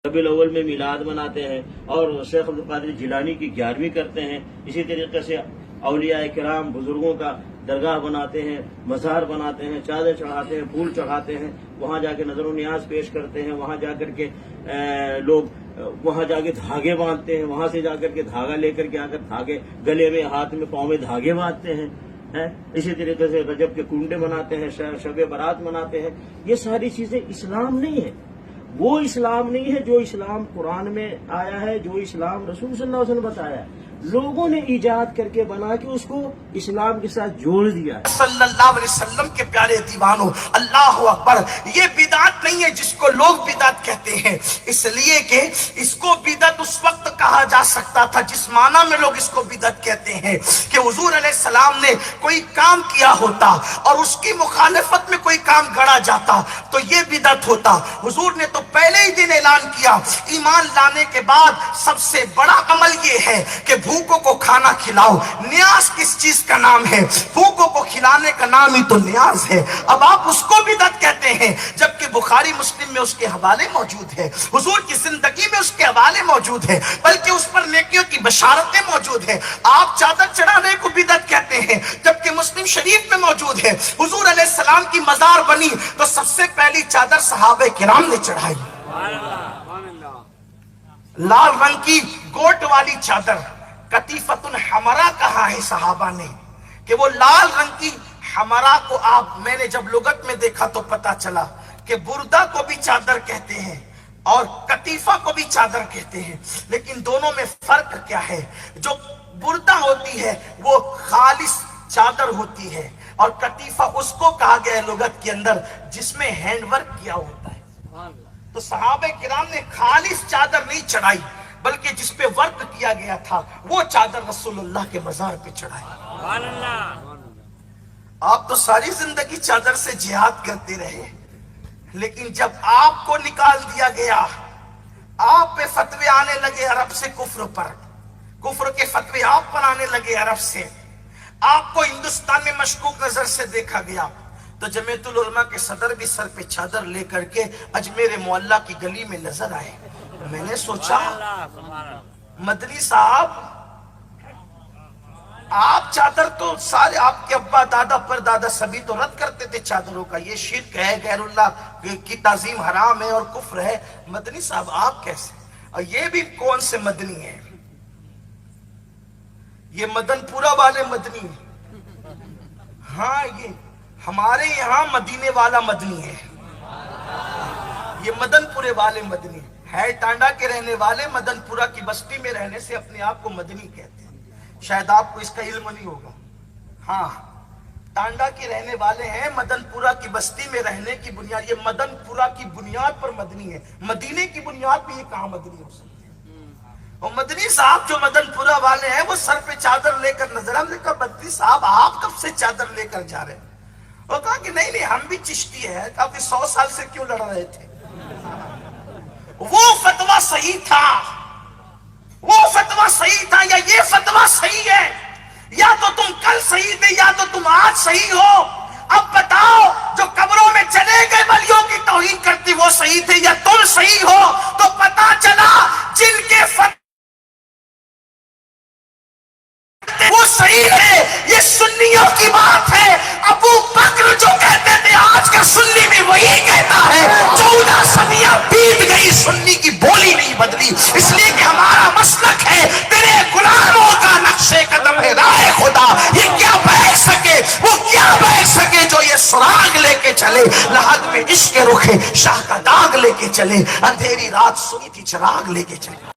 ربیع الاول میں میلاد مناتے ہیں اور شیخ عبد القادر جیلانی کی 11ویں کرتے ہیں. اسی طریقے سے اولیاء کرام بزرگوں کا درگاہ بناتے ہیں، مزار بناتے ہیں، چادر چڑھاتے ہیں، پھول چڑھاتے ہیں، وہاں جا کے نظر و نیاز پیش کرتے ہیں، وہاں جا کر کے لوگ وہاں جا کے دھاگے باندھتے ہیں، وہاں سے جا کر کے دھاگا لے کر کے آ کر دھاگے گلے میں، ہاتھ میں، پاؤں میں دھاگے باندھتے ہیں. اسی طریقے سے رجب کے کنڈے مناتے ہیں، شب برات مناتے ہیں. یہ ساری چیزیں اسلام نہیں ہے. وہ اسلام نہیں ہے جو اسلام قرآن میں آیا ہے، جو اسلام رسول صلی اللہ علیہ وسلم بتایا ہے. لوگوں نے ایجاد کر کے بنا کے اس کو اسلام کے ساتھ جوڑ دیا ہے. صلی اللہ علیہ وسلم کے پیارے دیوانوں، اللہ اکبر. یہ بدعت نہیں ہے جس کو لوگ بدعت کہتے ہیں، اس لیے کہ اس کو بدعت اس وقت کہا جا سکتا تھا جس معنی میں لوگ اس کو بدعت کہتے ہیں کہ حضور علیہ السلام نے کوئی کام کیا ہوتا اور اس کی مخالفت میں کوئی کام گڑا جاتا تو یہ بدعت ہوتا. حضور نے تو پہلے ہی دن اعلان کیا ایمان لانے کے بعد سب سے بڑا عمل یہ ہے کہ بھوکوں کو کھانا کھلاؤ. نیاز کس چیز کا نام ہے؟ بھوکوں کو کھلانے کا نام ہی تو نیاز ہے. اب آپ اس کو بدعت کہتے ہیں جبکہ بخاری مسلم میں اس کے حوالے موجود ہے، حضور کی زندگی میں اس کے حوالے موجود ہے، بلکہ اس پر نیکیوں کی بشارتیں موجود ہیں. آپ چادر چڑھانے کو بدعت کہتے ہیں جبکہ مسلم شریف میں موجود ہے حضور علیہ السلام کی مزار بنی تو سب سے پہلی چادر صحابہ کرام نے چڑھائی. لال رنگ کی گوٹ والی چادر قطیفۃ حمرا کہا ہے صحابہ نے کہ وہ لال رنگ کی حمرا کو میں نے جب لغت میں دیکھا تو پتا چلا کہ بردہ کو بھی چادر کہتے ہیں اور قطیفہ کو بھی چادر کہتے ہیں، لیکن دونوں میں فرق کیا ہے؟ جو بردہ ہوتی ہے وہ خالص چادر ہوتی ہے اور قطیفہ اس کو کہا گیا ہے لغت کے اندر جس میں ہینڈ ورک کیا ہوتا ہے. تو صحابہ کرام نے خالص چادر نہیں چڑھائی بلکہ جس پہ ورک کیا گیا تھا وہ چادر رسول اللہ کے مزار پہ چڑھائی. آپ تو ساری زندگی چادر سے جہاد کرتے رہے، لیکن جب آپ کو نکال دیا گیا، آپ پہ فتوے آنے لگے عرب سے کفر پر، کفر کے فتوے آپ پر آنے لگے عرب سے، آپ کو ہندوستان میں مشکوک نظر سے دیکھا گیا تو جمعیت العلماء کے صدر بھی سر پہ چادر لے کر کے اجمیر معلیٰ کی گلی میں نظر آئے. میں نے سوچا مدنی صاحب آپ چادر تو سارے آپ کے ابا دادا پر دادا سبھی تو رد کرتے تھے چادروں کا، یہ شرک ہے، غیر اللہ کی تعظیم حرام ہے اور کفر ہے. مدنی صاحب آپ کیسے؟ اور یہ بھی کون سے مدنی ہیں؟ یہ مدن پورہ والے مدنی ہیں. ہاں یہ ہمارے یہاں مدینے والا مدنی ہے، یہ مدن پورے والے مدنی ہے. ٹانڈا کے رہنے والے مدن پورہ کی بستی میں رہنے سے اپنے آپ کو مدنی کہتے ہیں. شاید آپ کو اس کا علم نہیں ہوگا. ہاں ٹانڈا کے رہنے والے ہیں، مدن پورہ کی بستی میں رہنے کی بنیاد، یہ مدن پورہ کی بنیاد پر مدنی ہے. مدینے کی بنیاد پہ یہ کہاں مدنی ہو سکتے ہیں؟ اور مدنی صاحب جو مدن پورہ والے ہیں وہ سر پہ چادر لے کر نظر. ہم نے کہا مدنی صاحب آپ کب سے چادر لے کر جا رہے ہیں؟ وہ کہا کہ نہیں ہم بھی چشتی ہیں. کافی 100 سال سے کیوں لڑ رہے تھے؟ وہ فتویٰ صحیح تھا، وہ فتویٰ صحیح تھا یا یہ فتویٰ صحیح ہے؟ یا تو تم کل صحیح تھے یا تو تم آج صحیح ہو. اب بتاؤ جو قبروں میں چلے گئے ولیوں کی توہین کرتی وہ صحیح تھے یا تم صحیح ہو؟ تو پتا چلا جن کے وہ صحیح ہے. یہ سنیوں کی بات ہے. ابو بکر جو کہتے تھے آج کا سنی بھی وہی کہتا ہے. 14 صدیاں بیت گئی، سنی کی بولی نہیں بدلی، اس لیے کہ ہمارا مسلک ہے تیرے غلاموں کا نقش قدم ہے راہ خدا. یہ کیا بیٹھ سکے، وہ کیا بیٹھ سکے جو یہ سراغ لے کے چلے. لحد میں عشق رخ شاہ کا داغ لے کے چلے، اندھیری رات سنی تھی چراغ لے کے چلے.